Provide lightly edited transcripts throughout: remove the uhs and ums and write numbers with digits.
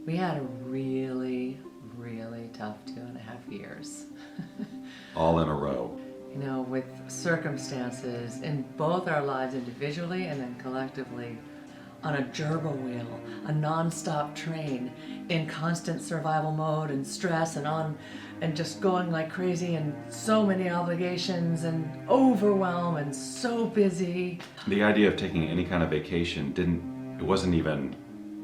We had a really, really tough 2.5 years. All in a row. You know, with circumstances in both our lives individually and then collectively, on a gerbil wheel, a non-stop train, in constant survival mode and stress and just going like crazy, and so many obligations and overwhelm and so busy. The idea of taking any kind of vacation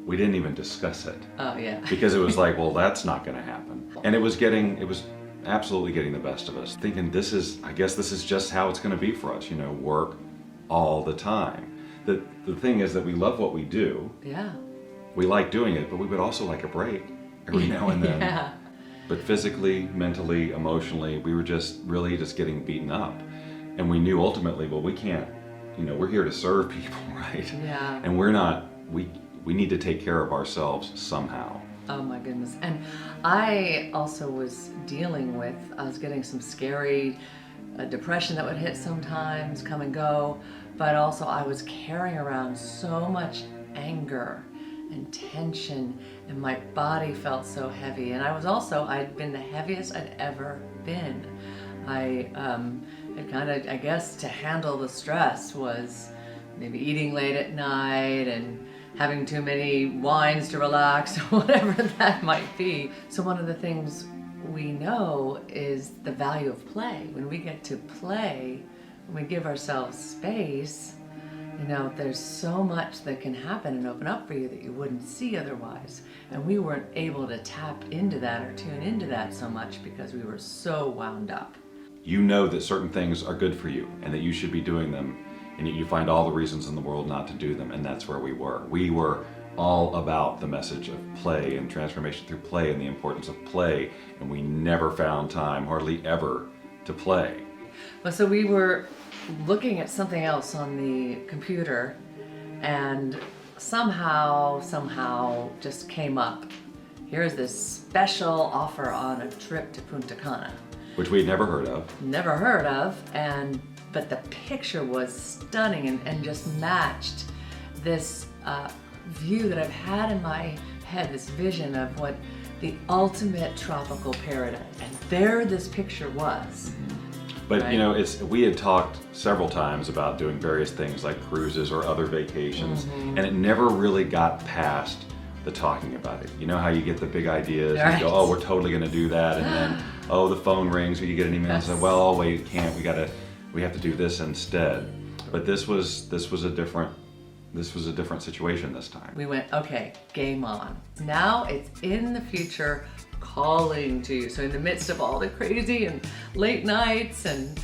we didn't even discuss it. Oh yeah. Because it was like, well, that's not gonna happen. And it was absolutely getting the best of us. Thinking I guess this is just how it's gonna be for us, work all the time. The thing is that we love what we do. Yeah. We like doing it, but we would also like a break every now and then. Yeah. But physically, mentally, emotionally, we were just getting beaten up. And we knew ultimately, well, we can't, we're here to serve people, right? Yeah. And we need to take care of ourselves somehow. Oh my goodness. And I also was I was getting some scary depression that would hit sometimes, come and go, but also I was carrying around so much anger and tension, and my body felt so heavy. And I'd been the heaviest I'd ever been. I had kind of, I guess, to handle the stress was maybe eating late at night and having too many wines to relax, or whatever that might be. So one of the things we know is the value of play. When we get to play, when we give ourselves space, there's so much that can happen and open up for you that you wouldn't see otherwise. And we weren't able to tap into that or tune into that so much because we were so wound up. You know that certain things are good for you and that you should be doing them, and yet you find all the reasons in the world not to do them, and that's where we were. We were all about the message of play and transformation through play and the importance of play, and we never found time, hardly ever, to play. Well, so we were looking at something else on the computer, and somehow just came up. Here's this special offer on a trip to Punta Cana. Which we'd never heard of. Never heard of, but the picture was stunning and just matched this view that I've had in my head, this vision of what the ultimate tropical paradise. And there this picture was. But right? We had talked several times about doing various things like cruises or other vacations, and it never really got past the talking about it. You know how you get the big ideas, right. And you go, oh, we're totally gonna do that, and then, oh, the phone rings, or you get an email and say, well, oh wait, can't, we have to do this instead. But this was a different situation this time. We went, okay, game on. Now it's in the future calling to you. So in the midst of all the crazy and late nights and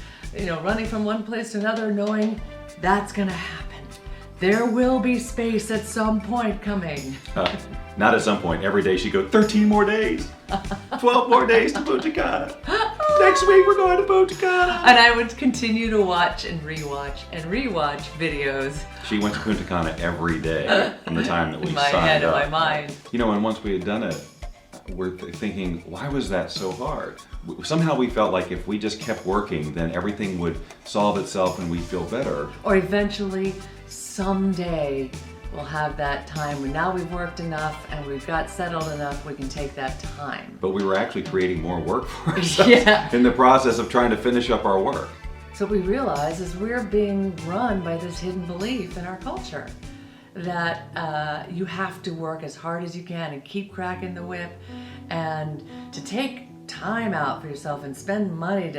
running from one place to another, knowing that's gonna happen. There will be space at some point coming. Not at some point. Every day she'd go, 13 more days, 12 more days to Punta Cana. Next week we're going to Punta Cana. And I would continue to watch and rewatch videos. She went to Punta Cana every day from the time that we signed up. In my head, in my mind. And once we had done it, we're thinking, why was that so hard? Somehow we felt like if we just kept working, then everything would solve itself and we'd feel better. Or eventually, someday, we'll have that time when now we've worked enough and we've got settled enough, we can take that time. But we were actually creating more work for ourselves in the process of trying to finish up our work. So what we realize is we're being run by this hidden belief in our culture that you have to work as hard as you can and keep cracking the whip, and to take time out for yourself and spend money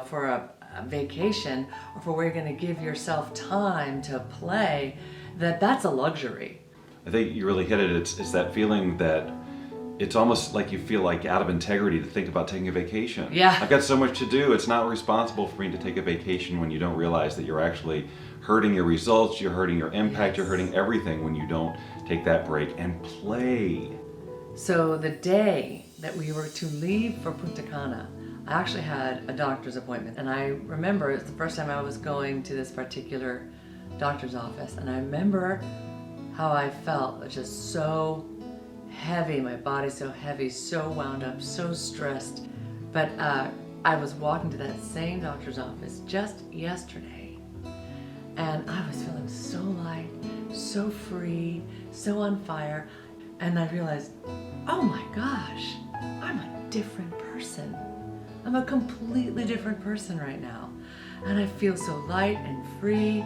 for a vacation, or for where you're going to give yourself time to play, that's a luxury. I think you really hit it. It's that feeling that it's almost like you feel like out of integrity to think about taking a vacation. Yeah. I've got so much to do. It's not responsible for me to take a vacation when you don't realize that you're actually hurting your results, you're hurting your impact, You're hurting everything when you don't take that break and play. So the day that we were to leave for Punta Cana, I actually had a doctor's appointment, and I remember it's the first time I was going to this particular doctor's office, and I remember how I felt just so heavy, my body so heavy, so wound up, so stressed. But I was walking to that same doctor's office just yesterday, and I was feeling so light, so free, so on fire. And I realized, oh my gosh, I'm a different person. I'm a completely different person right now. And I feel so light and free.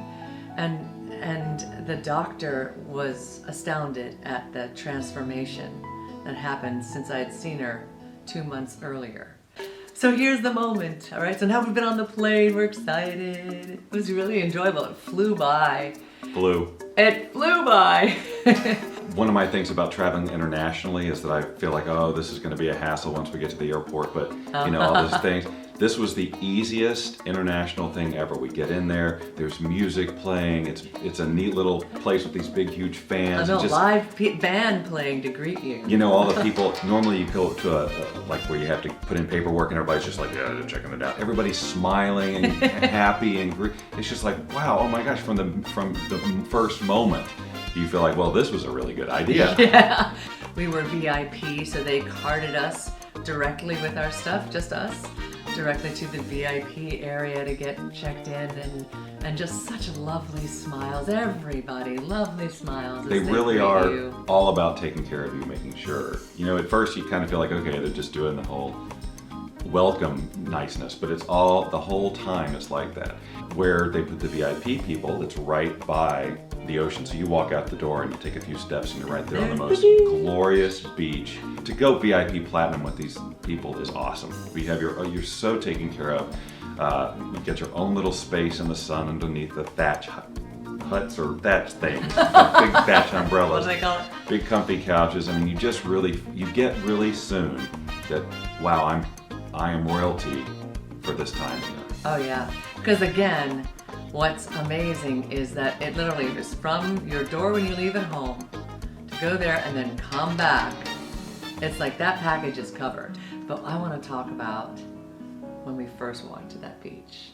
And the doctor was astounded at the transformation that happened since I had seen her 2 months earlier. So here's the moment, all right? So now we've been on the plane, we're excited. It was really enjoyable, it flew by. It flew by. One of my things about traveling internationally is that I feel like, oh, this is going to be a hassle once we get to the airport, but you know, all those things. This was the easiest international thing ever. We get in there, there's music playing, it's a neat little place with these big, huge fans. A live band playing to greet you. You know, all the people, normally you go to like where you have to put in paperwork and everybody's just like, yeah, they're checking it out. Everybody's smiling and happy and it's just like, wow, oh my gosh, from the first moment, you feel like, well, this was a really good idea. Yeah. We were VIP, so they carted us directly with our stuff, just us, directly to the VIP area to get checked in, and just such lovely smiles. Everybody, lovely smiles. They really are all about taking care of you, making sure. You know, at first you kind of feel like, okay, they're just doing the whole welcome niceness, but it's all, the whole time it's like that. Where they put the VIP people, it's right by the ocean. So you walk out the door and you take a few steps and you're right there on the most glorious beach. To go VIP Platinum with these people is awesome. You're so taken care of. You get your own little space in the sun underneath the thatch huts or thatch things, big thatch umbrellas. What do they call it? Big comfy couches. I mean, you get really soon that, wow, I am royalty for this time here. Oh yeah, because again, what's amazing is that it literally is from your door when you leave at home to go there and then come back. It's like that package is covered. But I want to talk about when we first walked to that beach,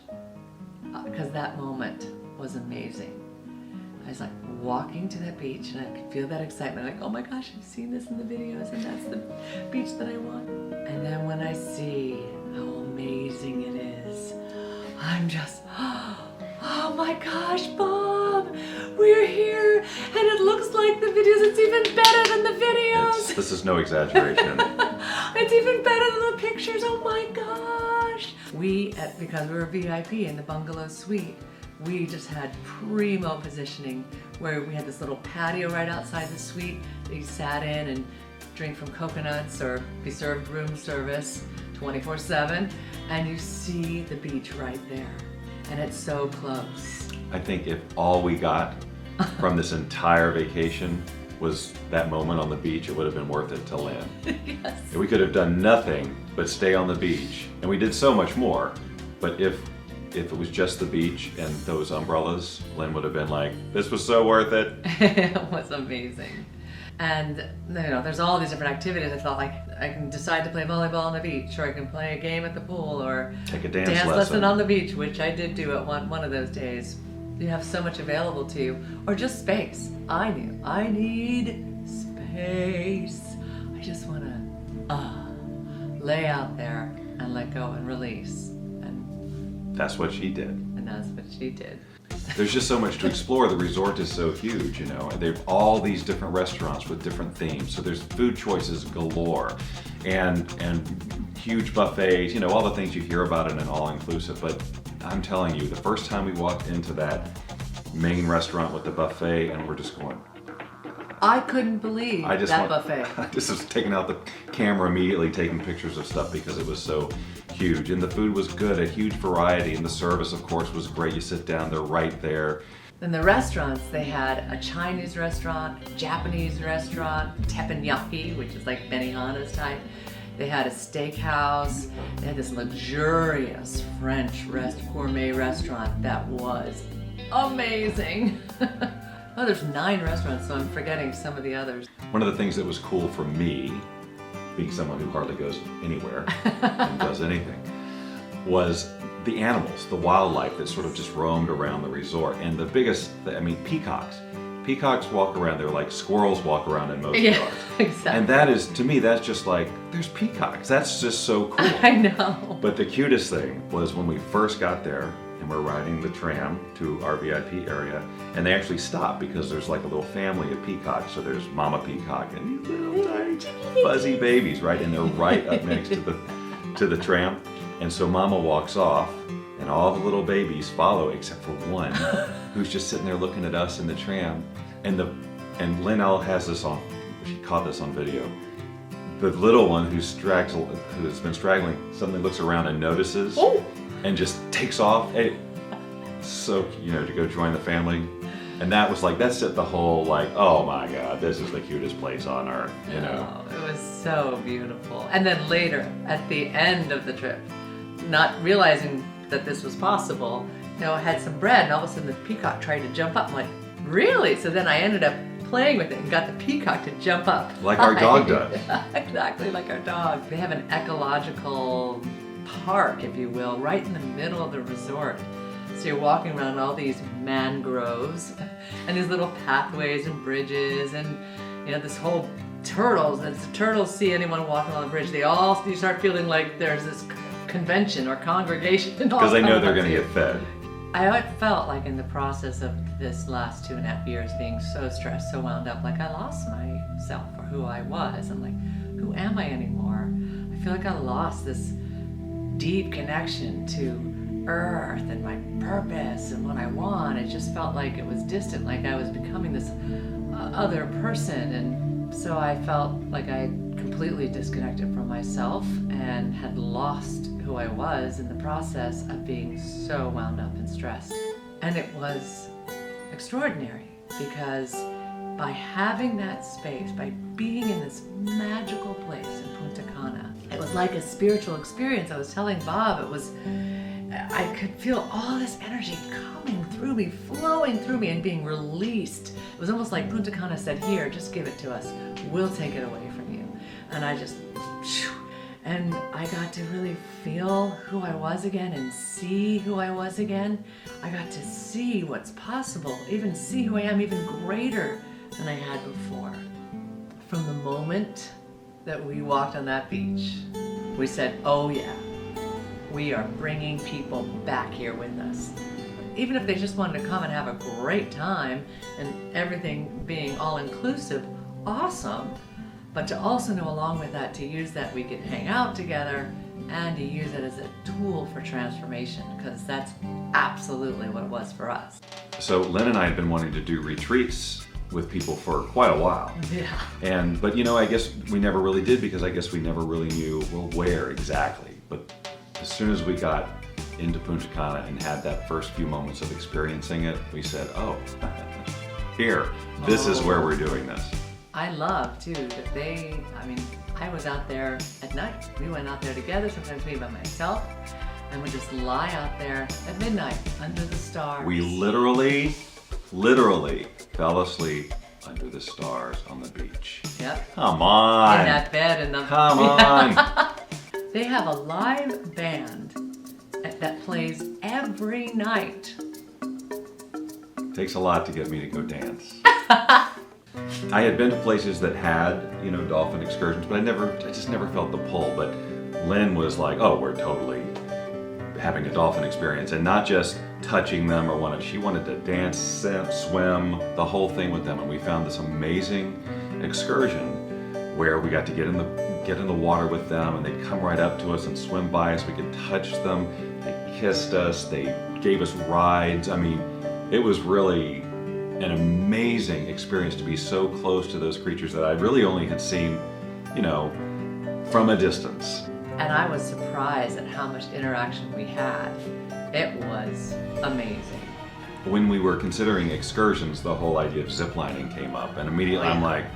because that moment was amazing. I was like walking to that beach and I could feel that excitement, like, oh my gosh, I've seen this in the videos and that's the beach that I want. And then when I see how amazing it is, I'm just, oh my gosh, Bob, we're here, and it looks like the videos. It's even better than the videos. This is no exaggeration. It's even better than the pictures. Oh my gosh. Because we were VIP in the bungalow suite, we just had primo positioning where we had this little patio right outside the suite that you sat in and drink from coconuts or be served room service 24/7, and you see the beach right there. And it's so close. I think if all we got from this entire vacation was that moment on the beach, it would have been worth it to Lynn. Yes. We could have done nothing but stay on the beach. And we did so much more. But if it was just the beach and those umbrellas, Lynn would have been like, this was so worth it. It was amazing. And you know, there's all these different activities. I felt like I can decide to play volleyball on the beach, or I can play a game at the pool, or take a dance lesson on the beach, which I did do at one of those days. You have so much available to you, or just space. I knew I need space. I just want to lay out there and let go and release. And that's what she did. And that's what she did. There's just so much to explore. The resort is so huge, you know. They have all these different restaurants with different themes. So there's food choices galore, and huge buffets. You know, all the things you hear about in an all-inclusive. But I'm telling you, the first time we walked into that main restaurant with the buffet, and we're just going, I couldn't believe buffet. I just was taking out the camera immediately, taking pictures of stuff because it was so huge. And the food was good, a huge variety, and the service, of course, was great. You sit down, they're right there. In the restaurants, they had a Chinese restaurant, a Japanese restaurant, teppanyaki, which is like Benihana's type. They had a steakhouse. They had this luxurious French gourmet restaurant that was amazing. Oh, there's 9 restaurants, so I'm forgetting some of the others. One of the things that was cool for me, being someone who hardly goes anywhere and does anything, was the animals, the wildlife that sort of just roamed around the resort. And the biggest, peacocks. Peacocks walk around there like squirrels walk around in most yards. Exactly. And that is, to me, that's just like, there's peacocks. That's just so cool. I know. But the cutest thing was when we first got there, and we're riding the tram to our VIP area, and they actually stop because there's like a little family of peacocks. So there's Mama Peacock and these little tiny fuzzy babies, right? And they're right up next to the tram. And so Mama walks off, and all the little babies follow except for one, who's just sitting there looking at us in the tram. And Lynn has this on. She caught this on video. The little one who's been straggling suddenly looks around and notices, and just takes off. So to go join the family, and that set the whole oh my God, this is the cutest place on earth. Oh, it was so beautiful. And then later, at the end of the trip, not realizing that this was possible, I had some bread, and all of a sudden the peacock tried to jump up. I'm like, really? So then I ended up playing with it and got the peacock to jump up. Like our dog does. Exactly like our dog. They have an ecological park, if you will, right in the middle of the resort. So you're walking around all these mangroves and these little pathways and bridges, and this whole turtles. And as the turtles see anyone walking on the bridge, you start feeling like there's this convention or congregation. Because they know they're going to get fed. I felt like in the process of this last 2.5 years being so stressed, so wound up, like I lost myself for who I was. I'm like, who am I anymore? I feel like I lost this deep connection to Earth and my purpose and what I want. It just felt like it was distant, like I was becoming this other person. And so I felt like I completely disconnected from myself and had lost who I was in the process of being so wound up and stressed. And it was extraordinary because by having that space, by being in this magical place in Punta Cana, it was like a spiritual experience. I was telling Bob, I could feel all this energy coming through me, flowing through me and being released. It was almost like Punta Cana said, here, just give it to us. We'll take it away from you. And and I got to really feel who I was again and see who I was again. I got to see what's possible, even see who I am even greater than I had before. From the moment that we walked on that beach, we said, oh yeah, we are bringing people back here with us. Even if they just wanted to come and have a great time and everything being all-inclusive, awesome. But to also know along with that, to use that we can hang out together and to use it as a tool for transformation, because that's absolutely what it was for us. So Lynn and I had been wanting to do retreats with people for quite a while. Yeah. But I guess we never really did, because I guess we never really knew, where exactly. But as soon as we got into Punta Cana and had that first few moments of experiencing it, we said, oh, this is where we're doing this. I love too that I was out there at night. We went out there together, sometimes me by myself, and we just lie out there at midnight under the stars. We literally fell asleep under the stars on the beach. Yep. Come on. In that bed in the Come on. They have a live band that plays every night. Takes a lot to get me to go dance. I had been to places that had, dolphin excursions, but I just never felt the pull. But Lynn was like, oh, we're totally having a dolphin experience, and not just touching them she wanted to dance, swim, the whole thing with them. And we found this amazing excursion where we got to get in the water with them, and they'd come right up to us and swim by us. We could touch them. They kissed us. They gave us rides. I mean, it was really an amazing experience to be so close to those creatures that I really only had seen, from a distance. And I was surprised at how much interaction we had. It was amazing. When we were considering excursions, the whole idea of ziplining came up, and immediately I'm like,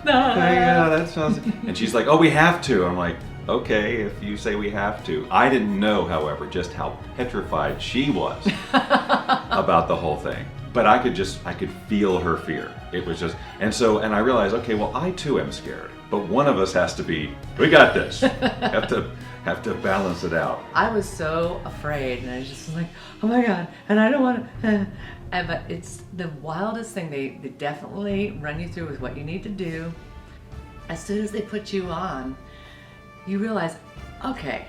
okay, yeah, that sounds... And she's like, oh, we have to. I'm like, okay, if you say we have to. I didn't know, however, just how petrified she was about the whole thing. But I could feel her fear. It was just, and I realized, okay, well, I too am scared, but one of us has to be, we got this. have to balance it out. I was so afraid, and I was just like, oh my God, and I don't want to, but it's the wildest thing. They definitely run you through with what you need to do. As soon as they put you on, you realize, okay,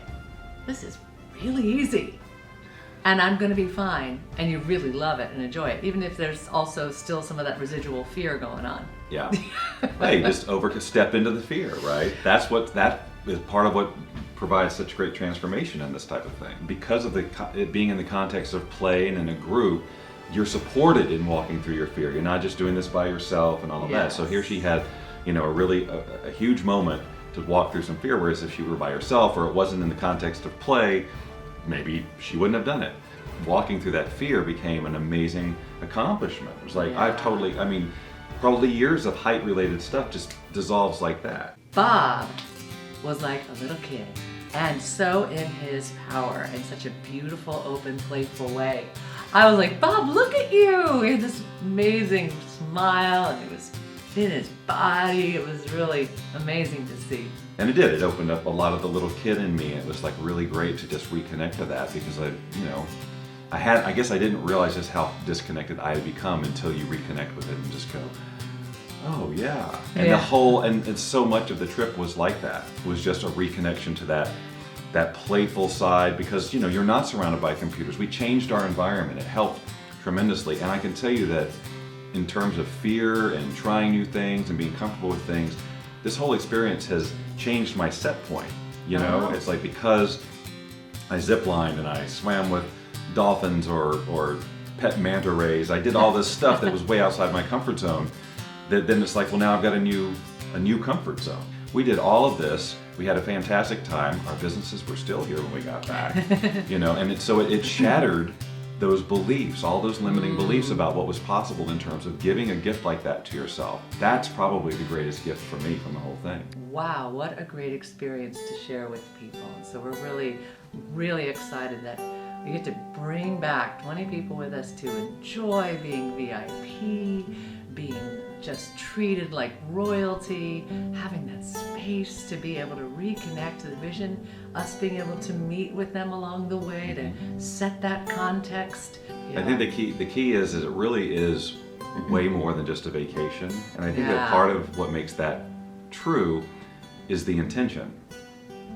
this is really easy. and I'm going to be fine, and you really love it and enjoy it, even if there's also still some of that residual fear going on. Yeah. Hey, just step into the fear, right? That is part of what provides such great transformation in this type of thing. Because of it being in the context of play and in a group, you're supported in walking through your fear. You're not just doing this by yourself and all of that. So here she had, a huge moment to walk through some fear, whereas if she were by herself or it wasn't in the context of play, maybe she wouldn't have done it. Walking through that fear became an amazing accomplishment. It was like, probably years of height related stuff just dissolves like that. Bob was like a little kid, and so in his power, in such a beautiful, open, playful way. I was like, Bob, look at you! He had this amazing smile, and it was in his body. It was really amazing to see. And it did. It opened up a lot of the little kid in me. It was like really great to just reconnect to that, because I guess I didn't realize just how disconnected I had become until you reconnect with it and just go, oh yeah. And and so much of the trip was like that. It was just a reconnection to that playful side, because you're not surrounded by computers. We changed our environment. It helped tremendously. And I can tell you that in terms of fear and trying new things and being comfortable with things, this whole experience has changed my set point. It's like, because I ziplined and I swam with dolphins or pet manta rays, I did all this stuff that was way outside my comfort zone. Then it's like, well, now I've got a new comfort zone. We did all of this. We had a fantastic time. Our businesses were still here when we got back. And it shattered those beliefs, all those limiting beliefs about what was possible in terms of giving a gift like that to yourself. That's probably the greatest gift for me from the whole thing. Wow, what a great experience to share with people. And so we're really, really excited that we get to bring back 20 people with us to enjoy being VIP, being just treated like royalty, having that space to be able to reconnect to the vision, us being able to meet with them along the way to set that context. I think the key is it really is way more than just a vacation. And I think that part of what makes that true is the intention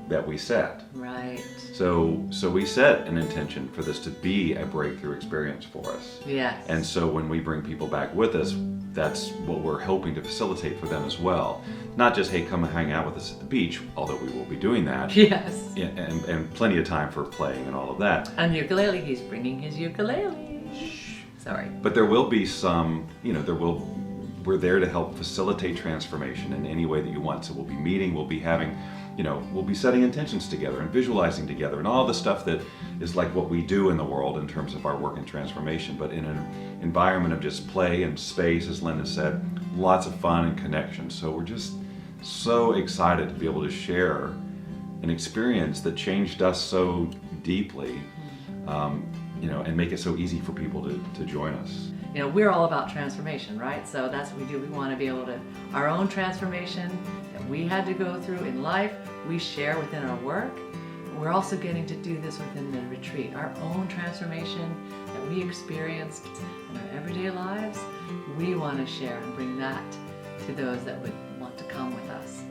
that we set. Right. So we set an intention for this to be a breakthrough experience for us. Yes. And so when we bring people back with us, that's what we're hoping to facilitate for them as well. Not just, hey, come and hang out with us at the beach, although we will be doing that. Yes. And plenty of time for playing and all of that. And ukulele, he's bringing his ukulele. Shh. Sorry. But there will be some, we're there to help facilitate transformation in any way that you want. So we'll be meeting, we'll be having, we'll be setting intentions together and visualizing together and all the stuff that is like what we do in the world in terms of our work and transformation, but in an environment of just play and space, as Linda said, lots of fun and connection. So we're just so excited to be able to share an experience that changed us so deeply, and make it so easy for people to join us. We're all about transformation, right? So that's what we do. We want to be able to, our own transformation that we had to go through in life, we share within our work. We're also getting to do this within the retreat. Our own transformation that we experienced in our everyday lives, we want to share and bring that to those that would want to come with us.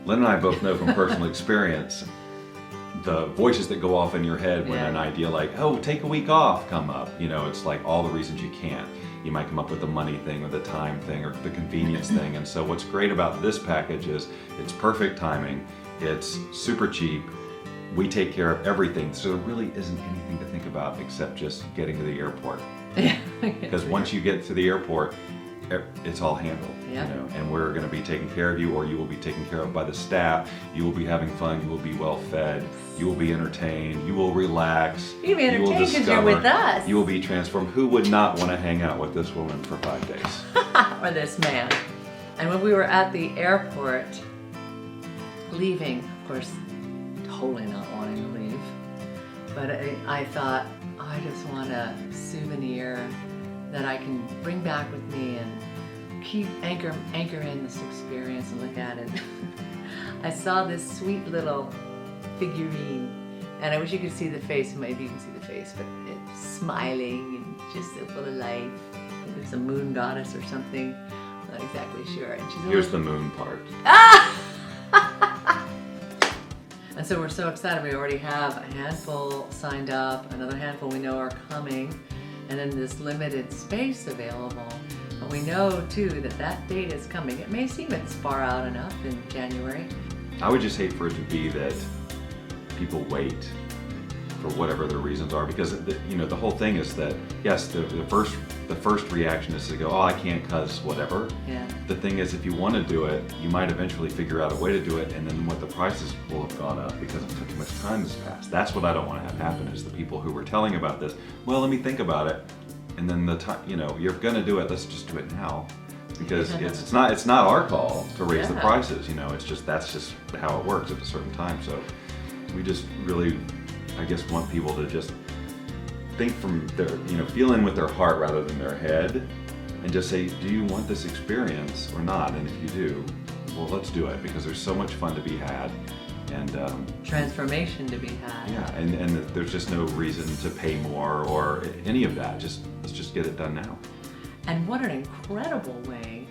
Lynn and I both know from personal experience the voices that go off in your head when an idea like, oh, take a week off come up. It's like all the reasons you can't. You might come up with the money thing or the time thing or the convenience thing. And so what's great about this package is it's perfect timing. It's super cheap. We take care of everything. So there really isn't anything to think about except just getting to the airport. Because once you get to the airport, it's all handled. And we're going to be taking care of you, or you will be taken care of by the staff. You will be having fun. You will be well fed. You will be entertained. You will relax. You'll be entertained because you're with us. You will be transformed. Who would not want to hang out with this woman for 5 days? Or this man. And when we were at the airport, leaving, of course, totally not wanting to leave, but I thought, I just want a souvenir that I can bring back with me and keep anchor in this experience and look at it. I saw this sweet little figurine, and I wish you could see the face. Maybe you can see the face, but it's smiling and just so full of life. I think it's a moon goddess or something. I'm not exactly sure. And she's Here's the moon part. And And so we're so excited. We already have a handful signed up, another handful we know are coming, and then this limited space available. But we know too that that date is coming. It may seem it's far out enough in January. I would just hate for it to be that people wait for whatever their reasons are, because the whole thing is that yes, the first reaction is to go, oh, I can't because whatever. Yeah. The thing is, if you want to do it, you might eventually figure out a way to do it, and then what the prices will have gone up because too much time has passed. That's what I don't want to have happen, is the people who were telling about this, well, let me think about it, and then the time, you're gonna do it, let's just do it now, because it's not our call to raise the prices. That's just how it works at a certain time. So we just really, I guess, want people to just think from their, feel in with their heart rather than their head, and just say, do you want this experience or not? And if you do, well, let's do it, because there's so much fun to be had, and transformation to be had. Yeah, and there's just no reason to pay more or any of that. Let's just get it done now. And what an incredible way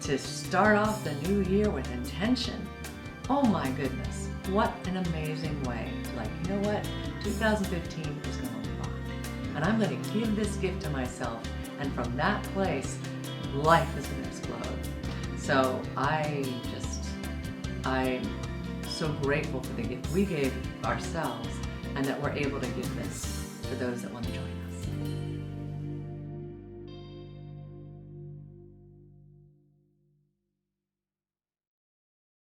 to start off the new year with intention. Oh my goodness, what an amazing way. Like, you know what? 2015 is going to rock. And I'm going to give this gift to myself. And from that place, life is going to explode. So I'm so grateful for the gift we gave ourselves, and that we're able to give this for those that want to join